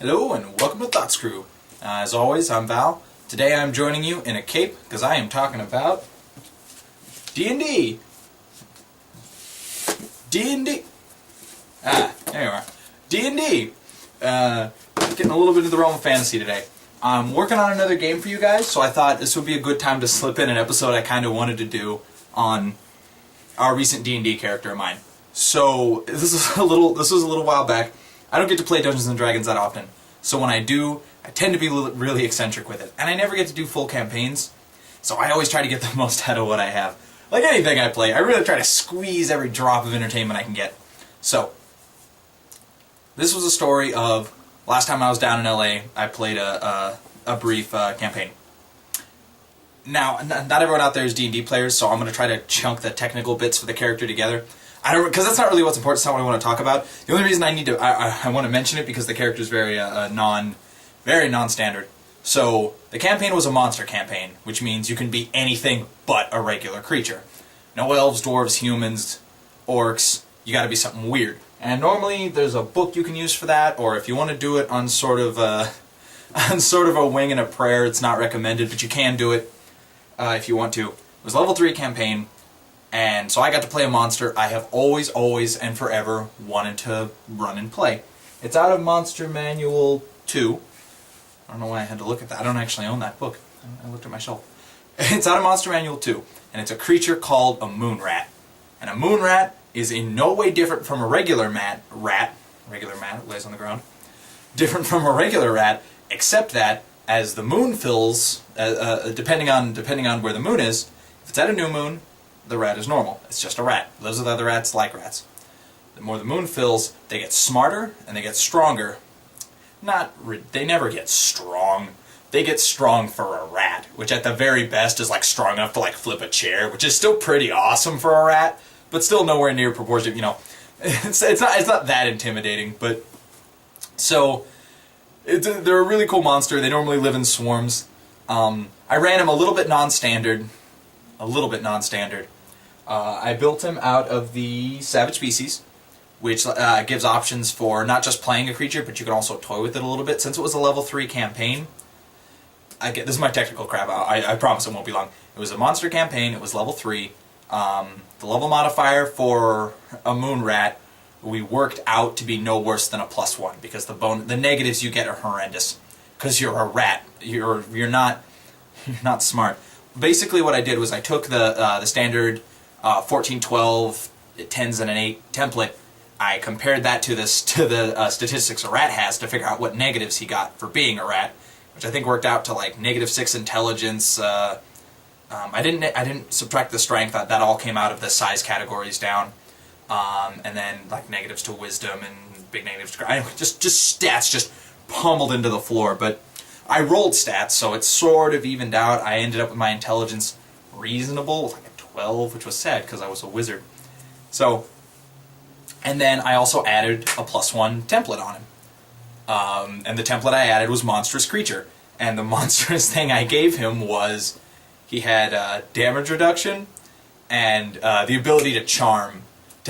Hello and welcome to Thoughtscrew. As always, I'm Val. Today I'm joining you in a cape because I am talking about D&D. D&D. There you are. D&D. Getting a little bit into the realm of fantasy today. I'm working on another game for you guys, so I thought this would be a good time to slip in an episode I kind of wanted to do on our recent D&D character of mine. So this was a little while back. I don't get to play Dungeons & Dragons that often, so when I do, I tend to be really eccentric with it. And I never get to do full campaigns, so I always try to get the most out of what I have. Like anything I play, I really try to squeeze every drop of entertainment I can get. So, this was a story of, last time I was down in LA, I played a brief campaign. Now, not everyone out there is D&D players, so I'm going to try to chunk the technical bits for the character together. Because that's not really what's important. It's not what I want to talk about. The only reason I want to mention it because the character is very non-standard. So the campaign was a monster campaign, which means you can be anything but a regular creature. No elves, dwarves, humans, orcs. You got to be something weird. And normally there's a book you can use for that, or if you want to do it on sort of a wing and a prayer, it's not recommended, but you can do it if you want to. It was a level 3 campaign. And so I got to play a monster I have always, and forever wanted to run and play. It's out of Monster Manual 2. I don't know why I had to look at that. I don't actually own that book. I looked at my shelf. It's out of Monster Manual 2. And it's a creature called a moon rat. And a moon rat is in no way different from a regular rat, it lays on the ground, different from a regular rat, except that as the moon fills, depending on where the moon is, if it's at a new moon, the rat is normal. It's just a rat. Lives with other rats, like rats. The more the moon fills, they get smarter and they get stronger. They never get strong. They get strong for a rat, which at the very best is like strong enough to like flip a chair, which is still pretty awesome for a rat, but still nowhere near proportionate. You know, it's not that intimidating. But so they're a really cool monster. They normally live in swarms. I ran him a little bit non-standard. I built him out of the Savage Species, which gives options for not just playing a creature, but you can also toy with it a little bit. Since it was a level 3 campaign, this is my technical crap, I promise it won't be long. It was a monster campaign, it was level 3. The level modifier for a moon rat, we worked out to be no worse than a +1, because the negatives you get are horrendous. Because you're a rat, you're not smart. Basically what I did was I took the standard 14, 12, 10s and an 8 template. I compared that to the statistics a rat has to figure out what negatives he got for being a rat, which I think worked out to like -6 intelligence. I didn't subtract the strength. That all came out of the size categories down, and then like negatives to wisdom and big negatives to anyway, just stats just pummeled into the floor. But I rolled stats, so it sort of evened out. I ended up with my intelligence reasonable, like a 12, which was sad because I was a wizard. So, and then I also added a +1 template on him. And the template I added was Monstrous Creature. And the monstrous thing I gave him was he had damage reduction and the ability to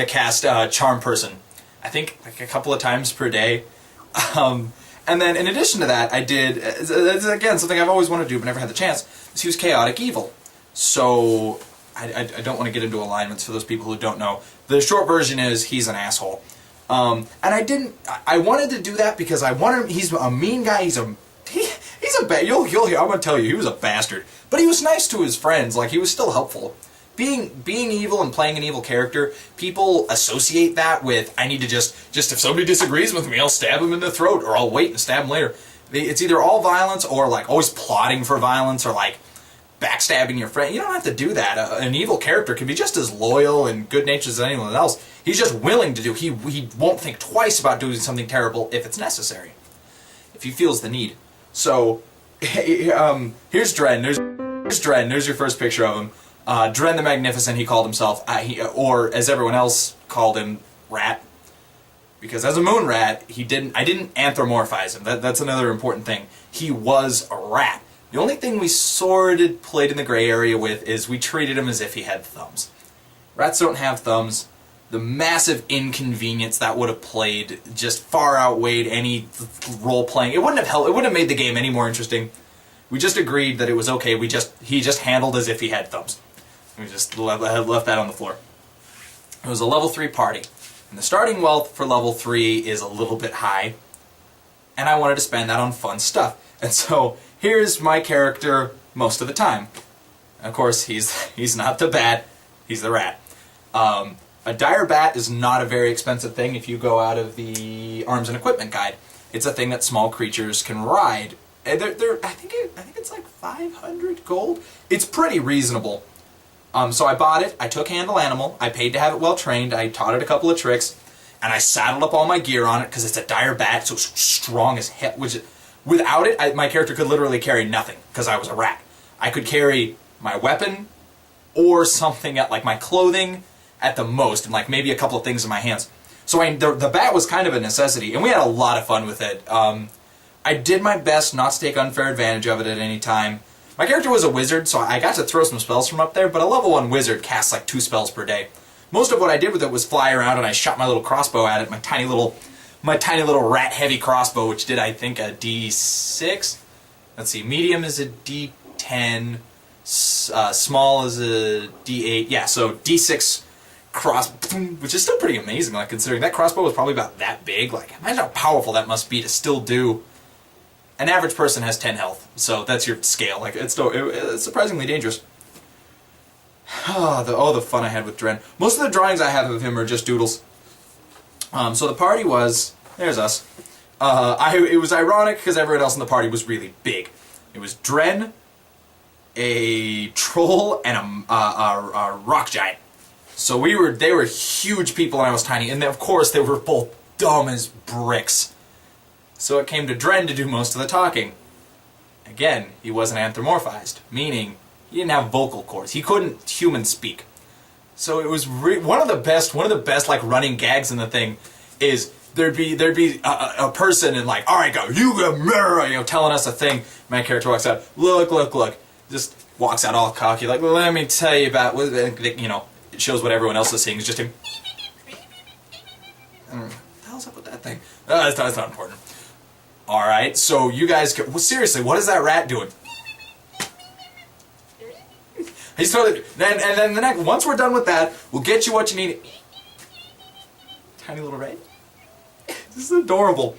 cast Charm Person. I think like a couple of times per day. And then, in addition to that, I did, again, something I've always wanted to do but never had the chance, is he was Chaotic Evil. So, I don't want to get into alignments for those people who don't know. The short version is, he's an asshole. And I wanted to do that because I wanted him, he's a mean guy, he's a you'll hear, I'm going to tell you, he was a bastard. But he was nice to his friends, like, he was still helpful. Being evil and playing an evil character, people associate that with, I need to just if somebody disagrees with me, I'll stab him in the throat, or I'll wait and stab him later. It's either all violence, or like always plotting for violence, or like backstabbing your friend. You don't have to do that. An evil character can be just as loyal and good-natured as anyone else. He's just willing to do, he won't think twice about doing something terrible if it's necessary. If he feels the need. So, here's Dren. There's Dren. There's your first picture of him. Dren the Magnificent, he called himself, or as everyone else called him, Rat. Because as a moon rat, I didn't anthropomorphize him. That's another important thing. He was a rat. The only thing we sort of played in the gray area with is we treated him as if he had thumbs. Rats don't have thumbs. the massive inconvenience that would have played just far outweighed any role-playing. It wouldn't have helped. It wouldn't have made the game any more interesting. We just agreed that it was okay. He just handled as if he had thumbs. We just left that on the floor. It was a level 3 party. And the starting wealth for level 3 is a little bit high. And I wanted to spend that on fun stuff. And so, here's my character most of the time. And of course, he's not the bat, he's the rat. A dire bat is not a very expensive thing if you go out of the Arms and Equipment Guide. It's a thing that small creatures can ride. And I think it's like 500 gold. It's pretty reasonable. So I bought it, I took Handle Animal, I paid to have it well trained, I taught it a couple of tricks, and I saddled up all my gear on it because it's a dire bat, so strong as hell. Without it, my character could literally carry nothing because I was a rat. I could carry my weapon or something at like my clothing at the most, and like maybe a couple of things in my hands. So the bat was kind of a necessity, and we had a lot of fun with it. I did my best not to take unfair advantage of it at any time. My character was a wizard, so I got to throw some spells from up there, but a level 1 wizard casts like 2 spells per day. Most of what I did with it was fly around and I shot my little crossbow at it, my tiny little rat-heavy crossbow, which did, I think, a D6? Let's see, medium is a D10, small is a D8, yeah, so D6 which is still pretty amazing, like, considering that crossbow was probably about that big. Like, imagine how powerful that must be to still do. An average person has 10 health, so that's your scale. Like, it's surprisingly dangerous. The fun I had with Dren. Most of the drawings I have of him are just doodles. So the party was, there's us. It was ironic because everyone else in the party was really big. It was Dren, a troll, and a rock giant. So they were huge people and I was tiny, and of course they were both dumb as bricks. So it came to Dren to do most of the talking. Again, he wasn't anthropomorphized, meaning he didn't have vocal cords. He couldn't human speak. So it was one of the best like running gags in the thing is there'd be a person and like, all right, go, you go, telling us a thing. My character walks out, look, just walks out all cocky, like, let me tell you about, it shows what everyone else is seeing. It's just him. What the hell's up with that thing? That's not important. Alright, so you guys... Well, seriously, what is that rat doing? He's totally... And then the next... Once we're done with that, we'll get you what you need. Tiny little rat. This is adorable.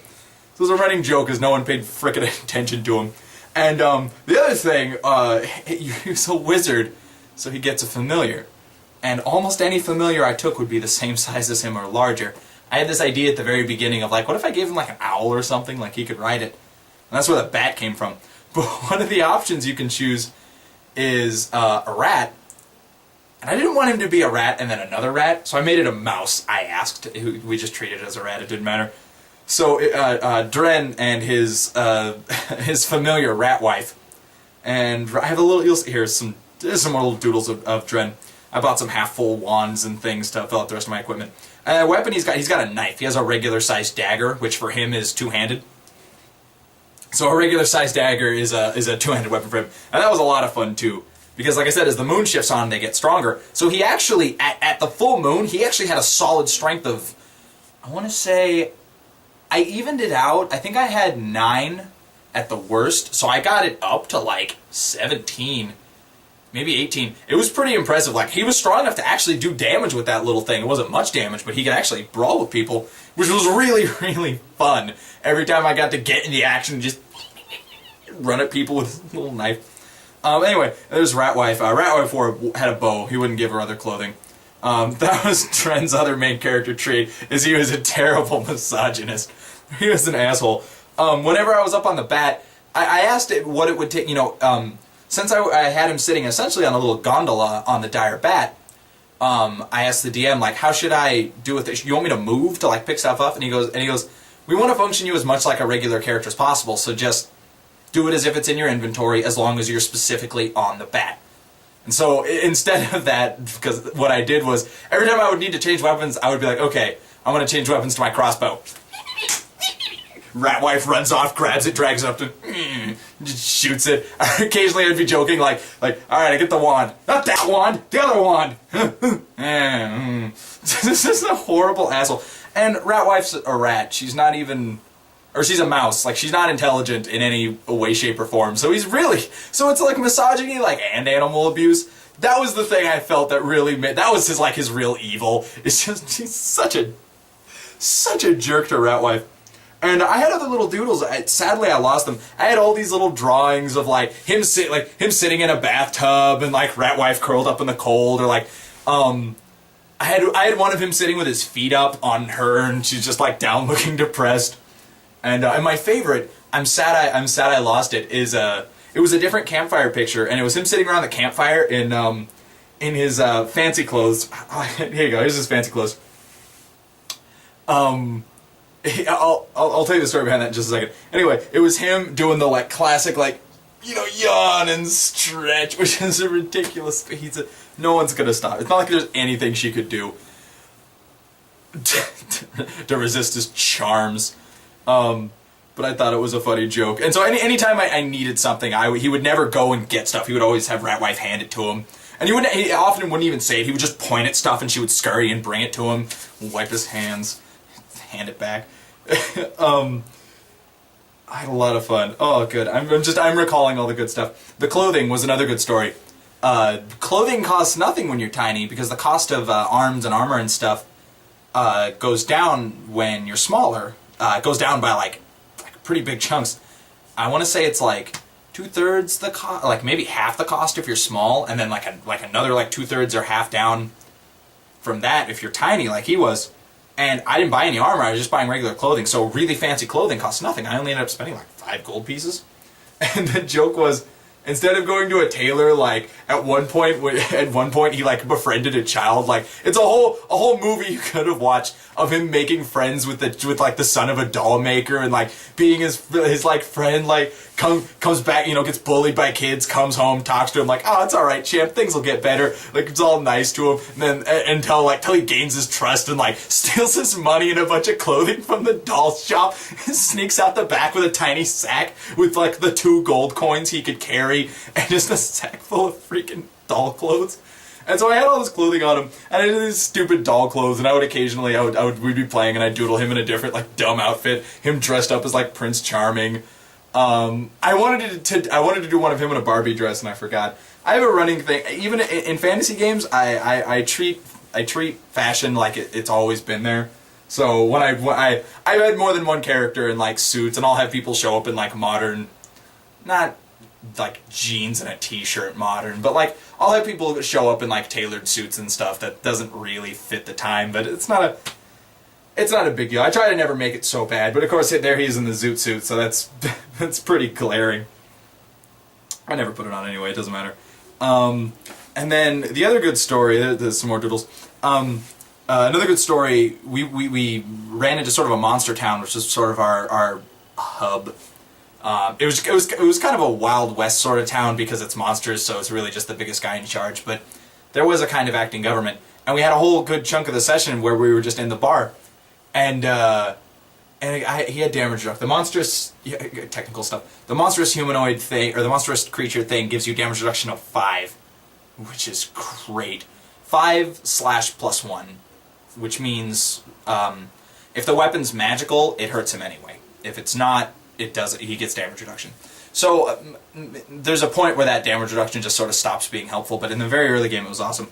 This was a running joke as no one paid frickin' attention to him. And the other thing, he's a wizard, so he gets a familiar. And almost any familiar I took would be the same size as him or larger. I had this idea at the very beginning of like, what if I gave him like an owl or something, like he could ride it? And that's where the bat came from. But one of the options you can choose is a rat. And I didn't want him to be a rat and then another rat, so I made it a mouse. I asked. We just treated it as a rat, it didn't matter. So Dren and his familiar rat wife. And I have a little, there's some more little doodles of Dren. I bought some half-full wands and things to fill out the rest of my equipment. Weapon, he's got a knife. He has a regular-sized dagger, which for him is two-handed. So a regular-sized dagger is a two-handed weapon for him. And that was a lot of fun, too. Because, like I said, as the moon shifts on, they get stronger. So he actually, at the full moon, he actually had a solid strength of, I want to say, I evened it out. I think I had 9 at the worst. So I got it up to, like, 17. Maybe 18. It was pretty impressive. Like, he was strong enough to actually do damage with that little thing. It wasn't much damage, but he could actually brawl with people, which was really, really fun. Every time I got to get in the action, just run at people with a little knife. Anyway, there's Ratwife. Ratwife had a bow. He wouldn't give her other clothing. That was Dren's other main character trait, is he was a terrible misogynist. He was an asshole. Whenever I was up on the bat, I asked it what it would take, since I had him sitting essentially on a little gondola on the dire bat, I asked the DM, like, how should I do with it? You want me to move to, like, pick stuff up? And he goes, we want to function you as much like a regular character as possible, so just do it as if it's in your inventory as long as you're specifically on the bat. And so instead of that, because what I did was, every time I would need to change weapons, I would be like, okay, I'm going to change weapons to my crossbow. Ratwife runs off, grabs it, drags it up to... just shoots it. Occasionally I'd be joking like, all right, I get the wand. Not that wand, the other wand. This is a horrible asshole. And Ratwife's a rat. She's not even, or she's a mouse. Like, she's not intelligent in any way, shape, or form. So he's really, so it's like misogyny, like, and animal abuse. That was the thing I felt that really made, that was his real evil. It's just, he's such a jerk to Ratwife. And I had other little doodles. Sadly, I lost them. I had all these little drawings of like him sitting in a bathtub and like Ratwife curled up in the cold, or like I had one of him sitting with his feet up on her and she's just like down looking depressed. And my favorite, I'm sad I lost it, is it was a different campfire picture, and it was him sitting around the campfire in his fancy clothes. Here you go. Here's his fancy clothes. I'll tell you the story behind that in just a second. Anyway, it was him doing the like classic like, you know, yawn and stretch, which is a ridiculous. No one's gonna stop. It's not like there's anything she could do to resist his charms. But I thought it was a funny joke. And so anytime I needed something, he would never go and get stuff. He would always have Ratwife hand it to him. And he often wouldn't even say it. He would just point at stuff and she would scurry and bring it to him, wipe his hands, hand it back. I had a lot of fun. Oh, good. I'm recalling all the good stuff. The clothing was another good story. Clothing costs nothing when you're tiny because the cost of arms and armor and stuff goes down when you're smaller. It goes down by like pretty big chunks. I want to say it's like 2/3 the cost, like maybe half the cost if you're small, and then like another like 2/3 or half down from that if you're tiny like he was. And I didn't buy any armor, I was just buying regular clothing, so really fancy clothing costs nothing. I only ended up spending like 5 gold pieces. And the joke was, instead of going to a tailor, like at one point he like befriended a child. Like it's a whole movie you could have watched of him making friends with like the son of a doll maker, and like being his like friend, like comes back, you know, gets bullied by kids, comes home, talks to him like, oh, it's all right, champ, things will get better. Like it's all nice to him, and then until he gains his trust and like steals his money and a bunch of clothing from the doll shop, and sneaks out the back with a tiny sack with like the 2 gold coins he could carry and just a sack full of freaking doll clothes. And so I had all this clothing on him, and I did these stupid doll clothes, and I would occasionally, we'd be playing, and I'd doodle him in a different, like, dumb outfit, him dressed up as, like, Prince Charming. I wanted to do one of him in a Barbie dress, and I forgot. I have a running thing, even in fantasy games, I treat fashion like it's always been there. So when I've had more than one character in, like, suits, and I'll have people show up in, like, modern, not like jeans and a t-shirt modern, but like I'll have people show up in like tailored suits and stuff that doesn't really fit the time, but it's not a big deal. I try to never make it so bad, but of course there he is in the zoot suit, so that's pretty glaring. I never put it on anyway, it doesn't matter. And then the other good story, there's some more doodles. Another good story, we ran into sort of a monster town, which is sort of our hub. It was kind of a Wild West sort of town because it's monsters, so it's really just the biggest guy in charge. But there was a kind of acting government, and we had a whole good chunk of the session where we were just in the bar, and he had damage reduction. The monstrous technical stuff. The monstrous humanoid thing, or the monstrous creature thing, gives you damage reduction of 5, which is great. 5/+1, which means if the weapon's magical, it hurts him anyway. If it's not, he gets damage reduction. So there's a point where that damage reduction just sort of stops being helpful, but in the very early game it was awesome.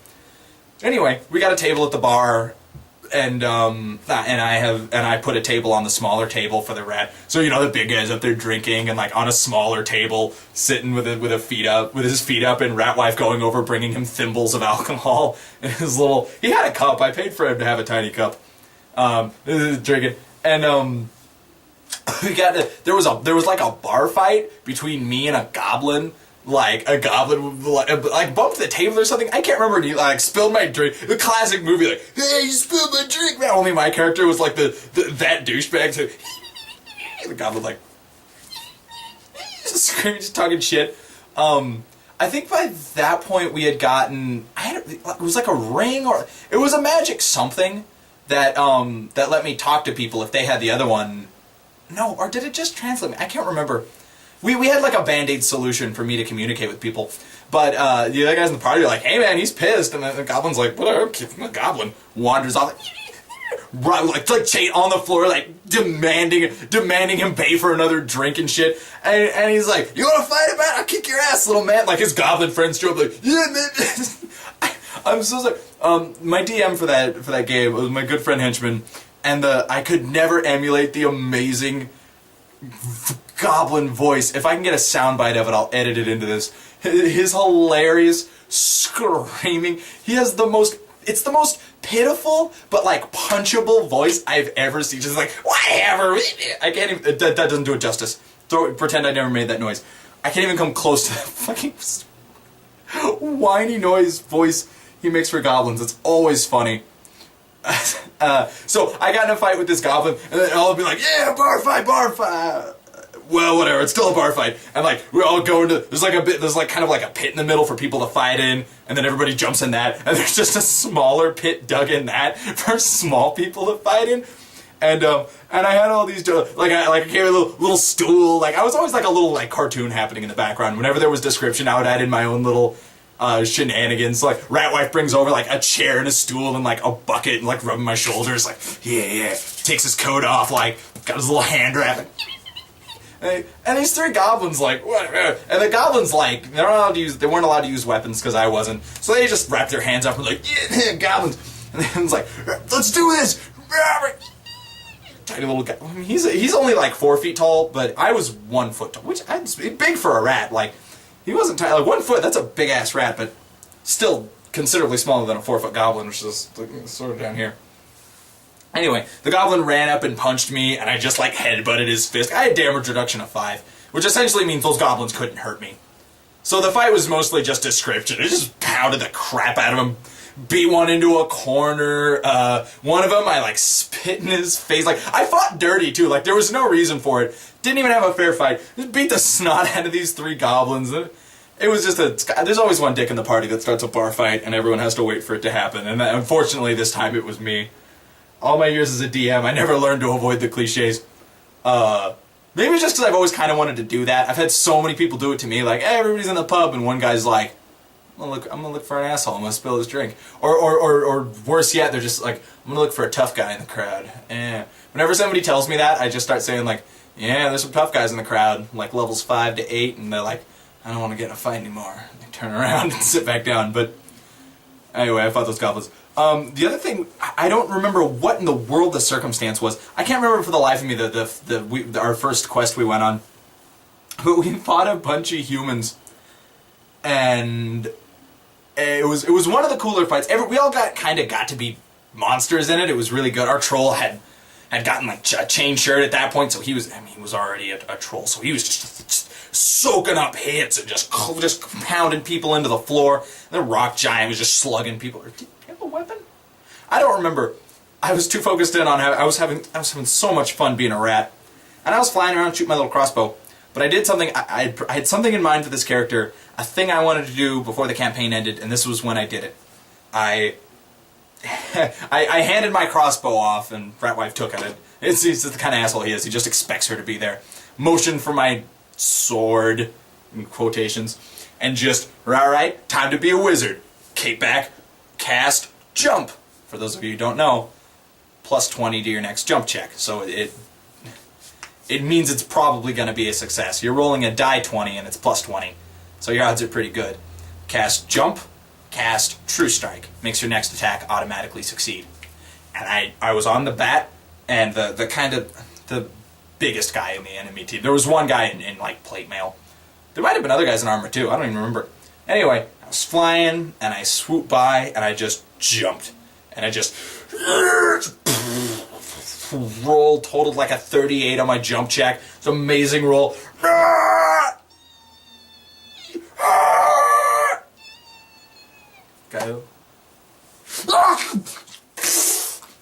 Anyway, we got a table at the bar, and I put a table on the smaller table for the rat. So you know the big guy's up there drinking, and like on a smaller table, sitting with his feet up, and Ratwife going over bringing him thimbles of alcohol and he had a cup. I paid for him to have a tiny cup, drinking, and there was like a bar fight between me and a goblin. Like a goblin like bumped the table or something. I can't remember. And he like spilled my drink. The classic movie, like, hey, you spilled my drink. Man, only my character was like that douchebag. So the goblin like just screaming, just talking shit. I think by that point we had gotten. It was like a ring, or it was a magic something that let me talk to people if they had the other one. No, or did it just translate me? I can't remember. we had like a band-aid solution for me to communicate with people. But the other guys in the party are like, hey man, he's pissed. And then the goblin's like, whatever, the goblin wanders off. Like chain on the floor, like demanding him pay for another drink and shit. And he's like, you wanna fight about it? I'll kick your ass, little man. Like his goblin friends show up like, yeah man. I'm so sorry. My DM for that game was my good friend Henchman, and I could never emulate the amazing goblin voice. If I can get a soundbite of it, I'll edit it into this. His hilarious screaming. He has it's the most pitiful but like punchable voice I've ever seen. Just like whatever. I can't even. That doesn't do it justice. Pretend I never made that noise. I can't even come close to that fucking whiny voice he makes for goblins. It's always funny. So I got in a fight with this goblin, and then I'll be like, yeah, bar fight. Well, whatever, it's still a bar fight. And like, we all go into, there's like kind of like a pit in the middle for people to fight in, and then everybody jumps in that, and there's just a smaller pit dug in that for small people to fight in. And I had all these, I carried a little stool, like, I was always like a little, like, cartoon happening in the background. Whenever there was description, I would add in my own little, shenanigans. Like, Ratwife brings over, like, a chair and a stool and, like, a bucket and, like, rubbing my shoulders, like, yeah, takes his coat off, like, got his little hand wrap, like, and these three goblins, like, whatever. And the goblins, like, they weren't allowed to use weapons because I wasn't. So they just wrapped their hands up and like, yeah, goblins. And then it's like, let's do this. Tiny little guy. I mean, he's only like 4 feet tall, but I was 1 foot tall, which is big for a rat. Like, he wasn't tiny. Like 1 foot, that's a big ass rat, but still considerably smaller than a 4 foot goblin, which is like, sort of down here. Anyway, the goblin ran up and punched me, and I just, like, headbutted his fist. I had damage reduction of 5, which essentially means those goblins couldn't hurt me. So the fight was mostly just description. I just pounded the crap out of him, beat one into a corner. One of them, I, like, spit in his face. Like, I fought dirty, too. Like, there was no reason for it. Didn't even have a fair fight. Just beat the snot out of these 3 goblins. It was just there's always one dick in the party that starts a bar fight, and everyone has to wait for it to happen. And unfortunately, this time it was me. All my years as a DM, I never learned to avoid the cliches. Maybe just because I've always kind of wanted to do that. I've had so many people do it to me, like, hey, everybody's in the pub, and one guy's like, I'm gonna look for an asshole, I'm gonna spill his drink. Or worse yet, they're just like, I'm gonna look for a tough guy in the crowd. Whenever somebody tells me that, I just start saying like, yeah, there's some tough guys in the crowd, like levels 5 to 8, and they're like, I don't want to get in a fight anymore. They turn around and sit back down, but anyway, I fought those goblins. The other thing, I don't remember what in the world the circumstance was. I can't remember for the life of me our first quest we went on. But we fought a bunch of humans, and it was one of the cooler fights. We all got to be monsters in it. It was really good. Our troll had gotten like a chain shirt at that point, so he was already a troll, so he was just soaking up hits and just pounding people into the floor. And the rock giant was just slugging people. Did he have a weapon? I don't remember. I was too focused in on I was having so much fun being a rat, and I was flying around shooting my little crossbow. But I did something. I had something in mind for this character, a thing I wanted to do before the campaign ended, and this was when I did it. I handed my crossbow off, and Ratwife took it. He's the kind of asshole he is. He just expects her to be there. Motioned for my sword, in quotations, and just, alright, time to be a wizard. Cape back, cast, jump. For those of you who don't know, plus 20 to your next jump check. So it means it's probably going to be a success. You're rolling a die 20 and it's plus 20. So your odds are pretty good. Cast jump, cast true strike. Makes your next attack automatically succeed. And I was on the bat, and the biggest guy in the enemy team. There was one guy in like plate mail. There might have been other guys in armor too. I don't even remember. Anyway, I was flying, and I swooped by, and I just jumped. And I just rolled, totaled like a 38 on my jump check. It's an amazing roll. Go.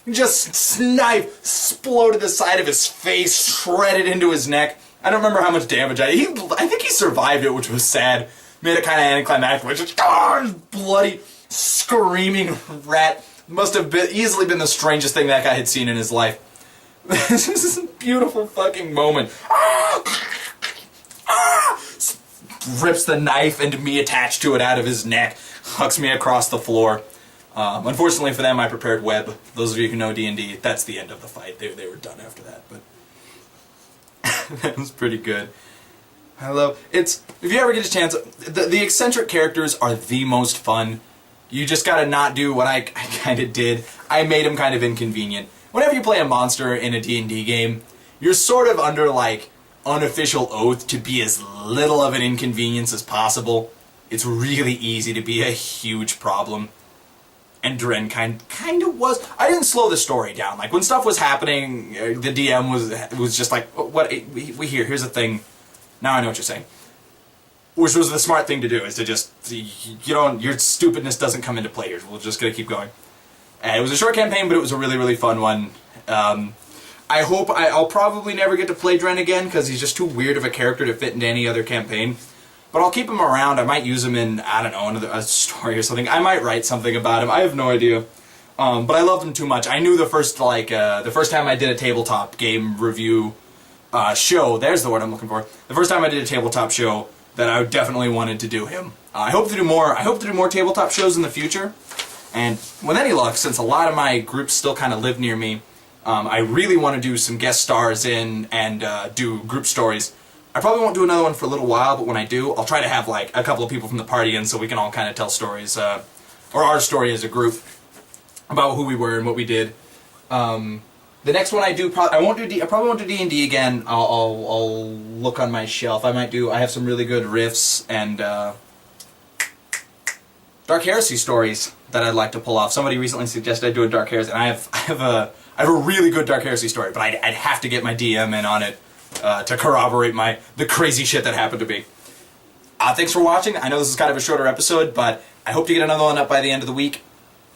Just knife exploded the side of his face, shredded into his neck. I don't remember how much damage I think he survived it, which was sad. Made it kind of anticlimactic, which was bloody, screaming rat. Must have easily been the strangest thing that guy had seen in his life. This is a beautiful fucking moment. rips the knife and me attached to it out of his neck, hucks me across the floor. Unfortunately for them, I prepared web. Those of you who know D&D, that's the end of the fight. They were done after that, but that was pretty good. If you ever get a chance, the eccentric characters are the most fun. You just gotta not do what I kind of did. I made them kind of inconvenient. Whenever you play a monster in a D&D game, you're sort of under, like, unofficial oath to be as little of an inconvenience as possible. It's really easy to be a huge problem. And Dren kind of was. I didn't slow the story down. Like, when stuff was happening, the DM was just like, what, here's the thing. Now I know what you're saying. Which was the smart thing to do, is to just, your stupidness doesn't come into play here. We're just gonna keep going. And it was a short campaign, but it was a really, really fun one. I hope I'll probably never get to play Dren again, because he's just too weird of a character to fit into any other campaign. But I'll keep him around. I might use him in, I don't know, a story or something. I might write something about him. I have no idea. But I loved him too much. I knew the first time I did a tabletop game review show, there's the word I'm looking for. The first time I did a tabletop show, that I definitely wanted to do him. I hope to do more tabletop shows in the future. And with any luck, since a lot of my groups still kind of live near me, I really want to do some guest stars in and do group stories. I probably won't do another one for a little while, but when I do, I'll try to have like a couple of people from the party in so we can all kind of tell stories, or our story as a group, about who we were and what we did. The next one I do, I probably won't do D&D again. I'll look on my shelf. I have some really good riffs and Dark Heresy stories that I'd like to pull off. Somebody recently suggested I do a Dark Heresy, and I have a really good Dark Heresy story, but I'd have to get my DM in on it to corroborate the crazy shit that happened to me. Thanks for watching. I know this is kind of a shorter episode, but I hope to get another one up by the end of the week.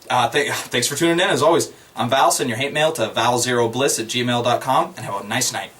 Thanks for tuning in, as always. I'm Val. Send your hate mail to val0bliss@gmail.com, and have a nice night.